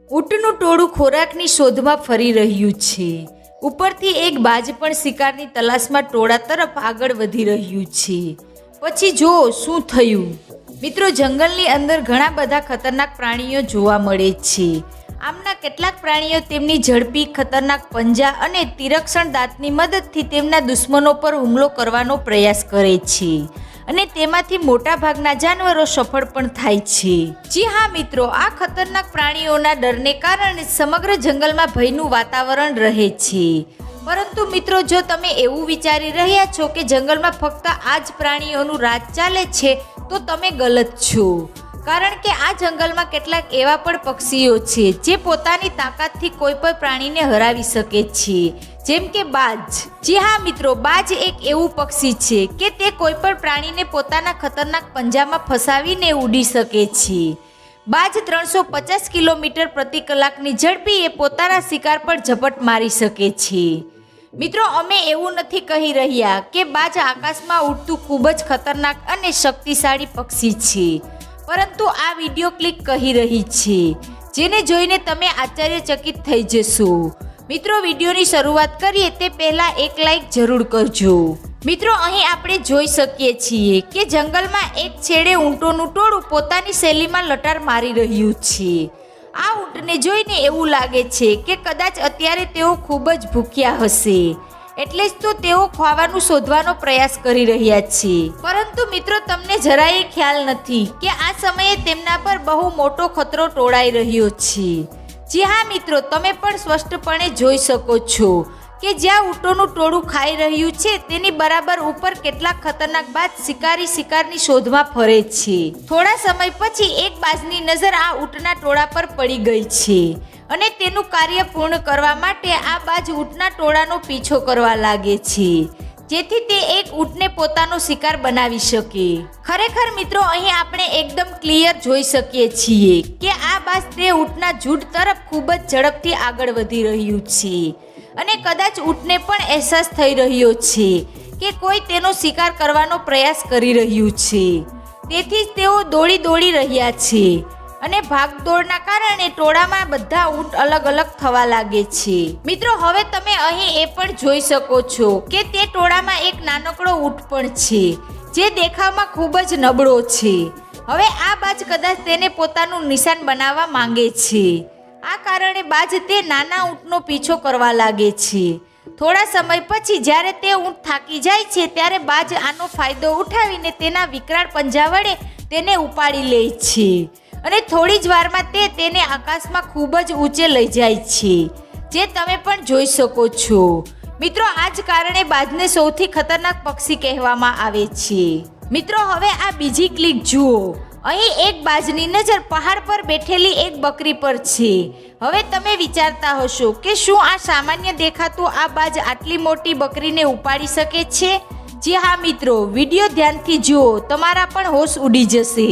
ઊંટનું ટોળું ખોરાકની શોધમાં ફરી રહ્યું છે. ઉપરથી એક બાજ પણ શિકારની તલાશમાં ટોળા તરફ આગળ વધી રહ્યું છે. પછી જો શું થયું. મિત્રો, જંગલની અંદર ઘણા બધા ખતરનાક પ્રાણીઓ જોવા મળે છે. આમના કેટલાક પ્રાણીઓ તેમની ઝડપી ખતરનાક પંજા અને તીક્ષ્ણ દાંતની મદદથી તેમના દુશ્મનો પર હુમલો કરવાનો પ્રયાસ કરે છે અને તેમાંથી મોટા ભાગના જાનવરો સફળ પણ થાય છે. જી હા મિત્રો, આ ખતરનાક પ્રાણીઓના ડરને કારણે સમગ્ર જંગલમાં ભયનું વાતાવરણ રહે છે. પરંતુ મિત્રો, જો તમે એવું વિચારી રહ્યા છો કે જંગલમાં ફક્ત આ જ પ્રાણીઓનું રાજ ચાલે છે તો તમે ગલત છો. કારણ કે આ જંગલમાં કેટલાક એવા પણ પક્ષીઓ છે જે પોતાની તાકાતથી કોઈ પણ પ્રાણીને હરાવી શકે છે, જેમ કે બાજ. જી હા મિત્રો, બાજ એક એવું પક્ષી છે કે તે કોઈ પણ પ્રાણીને પોતાના ખતરનાક પંજામાં ફસાવીને ઉડી શકે છે. બાજ 350 કિલોમીટર પ્રતિ કલાકની ઝડપીએ પોતાના શિકાર પર ઝપટ મારી શકે છે. મિત્રો, અમે એવું નથી કહી રહ્યા કે બાજ આકાશમાં ઉડતું ખૂબ જ ખતરનાક અને શક્તિશાળી પક્ષી છે, પરંતુ આ વિડીયો ક્લિપ કહી રહી છે, જેને જોઈને તમે આશ્ચર્યચકિત થઈ જશો. મિત્રો, વિડીયોની શરૂઆત કરીએ તે પહેલાં એક લાઈક જરૂર કરજો. મિત્રો, અહીં આપણે જોઈ શકીએ છીએ કે જંગલમાં એક છેડે ઊંટોનું ટોળું પોતાની શૈલીમાં લટાર મારી રહ્યું છે. આ ઊંટને જોઈને એવું લાગે છે કે કદાચ અત્યારે તેઓ ખૂબ જ ભૂખ્યા હશે, એટલે જ તો તેઓ ખાવાનું શોધવાનો પ્રયાસ કરી રહ્યા છે. પરંતુ મિત્રો, તમને જરાય ખ્યાલ નથી કે આ સમયે તેમના પર બહુ મોટો ખતરો ટોળાઈ રહ્યો છે. જી હા મિત્રો, તમે પણ સ્પષ્ટપણે જોઈ શકો છો કે જ્યાં ઊંટોનું ટોળું ખાઈ રહ્યું છે તેની બરાબર ઉપર કેટલાક ખતરનાક બાજ શિકારની શોધમાં ફરે છે. થોડા સમય પછી એક બાજની નજર આ ઊંટના ટોળા પર પડી ગઈ છે અને તેનું કાર્ય પૂર્ણ કરવા માટે આ બાજ ઊંટના ટોળાનો પીછો કરવા લાગે છે, જેથી તે એક ઊંટને પોતાનો શિકાર બનાવી શકે. ખરેખર મિત્રો, અહીં આપણે એકદમ ક્લિયર જોઈ શકીએ છીએ કે આ બાજ તે ઊંટના ઝુંડ તરફ ખૂબ જ ઝડપથી આગળ વધી રહ્યું છે અને કદાચ ઊંટને પણ અહેસાસ થઈ રહ્યો છે કે કોઈ તેનો શિકાર કરવાનો પ્રયાસ કરી રહ્યું છે. તેથી જ તેઓ દોડી રહ્યા છે અને ભાગદોડના કારણે ટોળામાં બધા ઊંટ અલગ અલગ થવા લાગે છે. મિત્રો, હવે તમે અહીં એ પણ જોઈ શકો છો કે તે ટોળામાં એક નાનકડો ઊંટ પણ છે જે દેખાવમાં ખૂબ જ નબળો છે. હવે આ બાજ કદાચ તેને પોતાનું નિશાન બનાવવા માંગે છે. આ કારણે બાજ તે નાના ઊંટનો પીછો કરવા લાગે છે. થોડા સમય પછી જ્યારે તે ઊંટ થાકી જાય છે ત્યારે બાજ આનો ફાયદો ઉઠાવીને તેના વિકરાળ પંજા વડે તેને ઉપાડી લે છે અને થોડી જ વારમાં તે તેને આકાશમાં ખૂબ જ ઊંચે લઈ જાય છે, જે તમે પણ જોઈ શકો છો. મિત્રો, આ જ કારણે બાજને સૌથી ખતરનાક પક્ષી કહેવામાં આવે છે. મિત્રો, હવે આ બીજી ક્લિપ જુઓ. અહીં એક બાજની નજર પહાડ પર બેઠેલી એક બકરી પર છે. હવે તમે વિચારતા હશો કે શું આ સામાન્ય દેખાતું આ બાજ આટલી મોટી બકરીને ઉપાડી શકે છે? જી હા મિત્રો, વિડીયો ધ્યાનથી જુઓ, તમારા પણ હોશ ઉડી જશે.